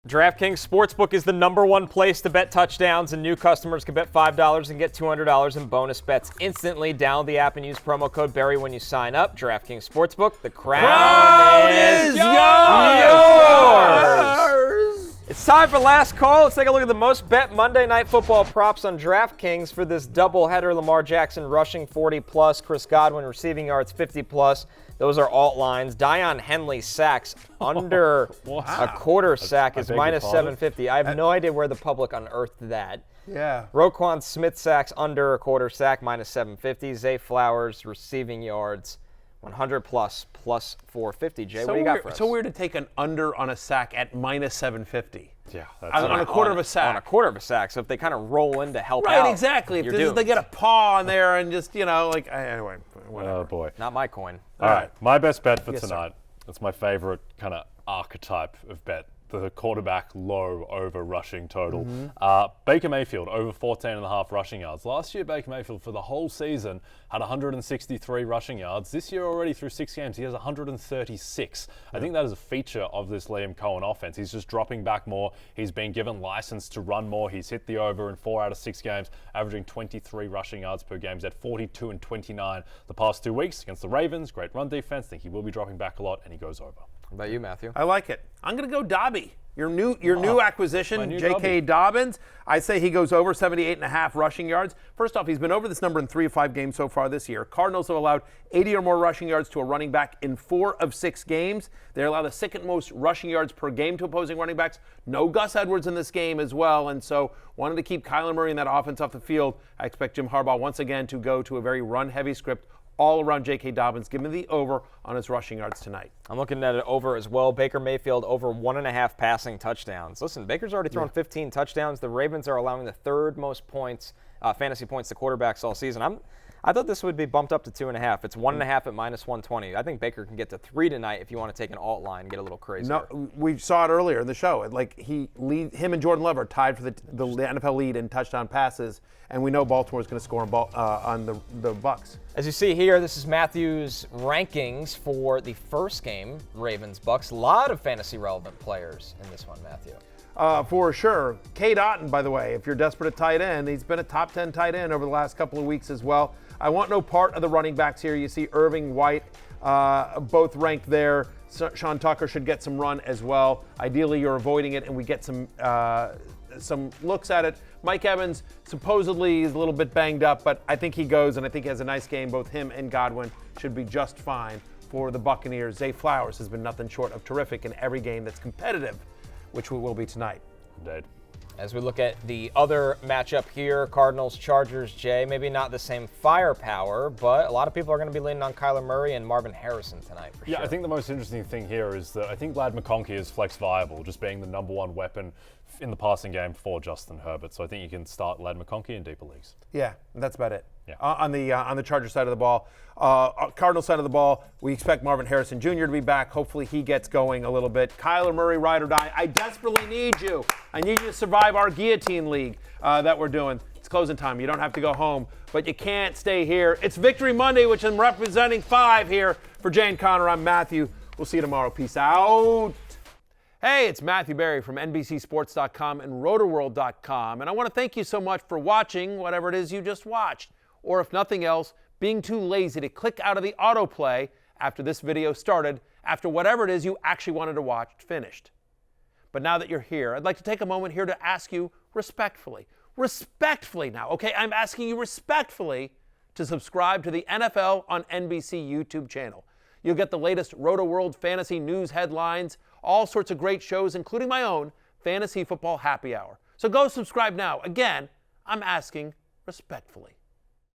DraftKings Sportsbook is the #1 place to bet touchdowns, and new customers can bet $5 and get $200 in bonus bets instantly. Download the app and use promo code Barry when you sign up. DraftKings Sportsbook, the crown is yours! It's time for last call. Let's take a look at the most bet Monday Night Football props on DraftKings for this doubleheader. Lamar Jackson rushing 40+, Chris Godwin receiving yards 50+. Those are alt lines. Deion Henley sacks under a quarter sack is minus 750. I have no idea where the public unearthed that. Yeah. Roquan Smith sacks under a quarter sack, minus 750. Zay Flowers receiving yards 100+, plus 450. Jay, what do you got for us? So weird to take an under on a sack at minus 750. Yeah, that's on a quarter of a sack. On a quarter of a sack. So if they kind of roll in to help Right, out, exactly. If they get a paw on there and just, anyway, whatever. Oh, boy. Not my coin. All right, my best bet for Yes, tonight. It's my favorite kind of archetype of bet. The quarterback low over rushing total. Baker Mayfield over 14.5 rushing yards. Last year, Baker Mayfield for the whole season had 163 rushing yards. This year already through 6 games, he has 136. I think that is a feature of this Liam Cohen offense. He's just dropping back more. He's been given license to run more. He's hit the over in 4 out of 6 games, averaging 23 rushing yards per game. He's had 42 and 29 the past 2 weeks against the Ravens. Great run defense. Think he will be dropping back a lot, and he goes over. What about you, Matthew? I like it. I'm going to go Dobby. Your new acquisition, new J.K. Dobbins. I say he goes over 78.5 rushing yards. First off, he's been over this number in 3 of 5 games so far this year. Cardinals have allowed 80 or more rushing yards to a running back in 4 of 6 games. They allow the second most rushing yards per game to opposing running backs. No Gus Edwards in this game as well, and so wanted to keep Kyler Murray in that offense off the field. I expect Jim Harbaugh once again to go to a very run-heavy script all around J.K. Dobbins. Give me the over on his rushing yards tonight. I'm looking at it over as well. Baker Mayfield over 1.5 passing touchdowns. Listen, Baker's already thrown 15 touchdowns. The Ravens are allowing the 3rd most points, fantasy points to quarterbacks all season. I thought this would be bumped up to 2.5. It's 1.5 at minus 120. I think Baker can get to 3 tonight if you want to take an alt line and get a little crazy. No, we saw it earlier in the show. Like him and Jordan Love are tied for the NFL lead in touchdown passes, and we know Baltimore is going to score on the Bucs. As you see here, this is Matthew's rankings for the first game, Ravens-Bucs. A lot of fantasy-relevant players in this one, Matthew. For sure. Cade Otton, by the way, if you're desperate at tight end, he's been a top 10 tight end over the last couple of weeks as well. I want no part of the running backs here. You see Irving, White, both ranked there. Sean Tucker should get some run as well. Ideally, you're avoiding it, and we get some looks at it. Mike Evans supposedly is a little bit banged up, but I think he goes, and I think he has a nice game. Both him and Godwin should be just fine for the Buccaneers. Zay Flowers has been nothing short of terrific in every game that's competitive, which will be tonight. Indeed. As we look at the other matchup here, Cardinals-Chargers, Jay, maybe not the same firepower, but a lot of people are going to be leaning on Kyler Murray and Marvin Harrison tonight for sure. Yeah, I think the most interesting thing here is that I think Lad McConkey is flex viable, just being the #1 weapon in the passing game for Justin Herbert. So I think you can start Lad McConkey in deeper leagues. Yeah, that's about it. Yeah. On the Chargers side of the ball, Cardinals side of the ball, we expect Marvin Harrison Jr. to be back. Hopefully he gets going a little bit. Kyler Murray, ride or die. I desperately need you. I need you to survive our guillotine league that we're doing. It's closing time. You don't have to go home, but you can't stay here. It's Victory Monday, which I'm representing 5 here for Jay and Connor. I'm Matthew. We'll see you tomorrow. Peace out. Hey, it's Matthew Berry from NBCSports.com and RotorWorld.com, and I want to thank you so much for watching whatever it is you just watched, or if nothing else, being too lazy to click out of the autoplay after this video started, after whatever it is you actually wanted to watch finished. But now that you're here, I'd like to take a moment here to ask you respectfully now, okay? I'm asking you respectfully to subscribe to the NFL on NBC YouTube channel. You'll get the latest Roto-World fantasy news headlines, all sorts of great shows, including my own Fantasy Football Happy Hour. So go subscribe now. Again, I'm asking respectfully.